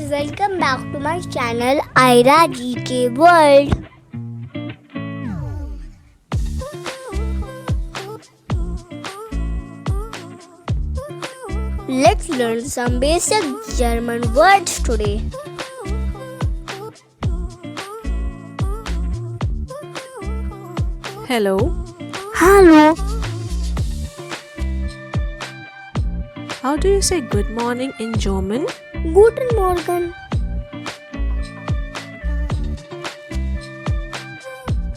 welcome back to my channel ayragkworld. Let's learn some basic German words today. Hello. Hallo, How do you say good morning in German? guten Morgen,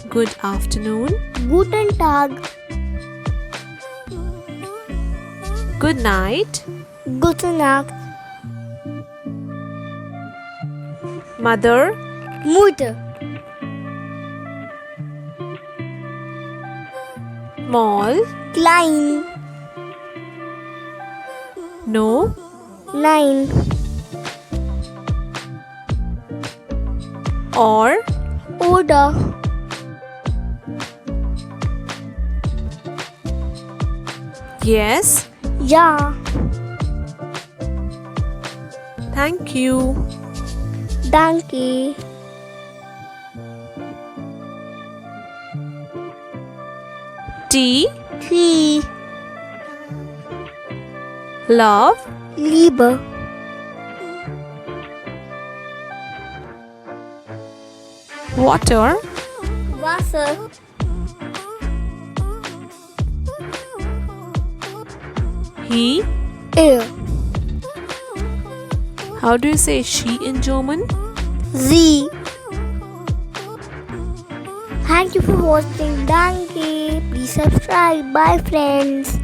Good afternoon. guten Tag, Good night. gute Nacht, Mother. Mutter, Small. klein, No. nein, Or. oder, Yes. ja, Thank you. danke, Tea. Tee, Love. Liebe, Water. Wasser, He. er, How do you say she in German? sie. Thank you for watching. Danke. Please subscribe. Bye friends.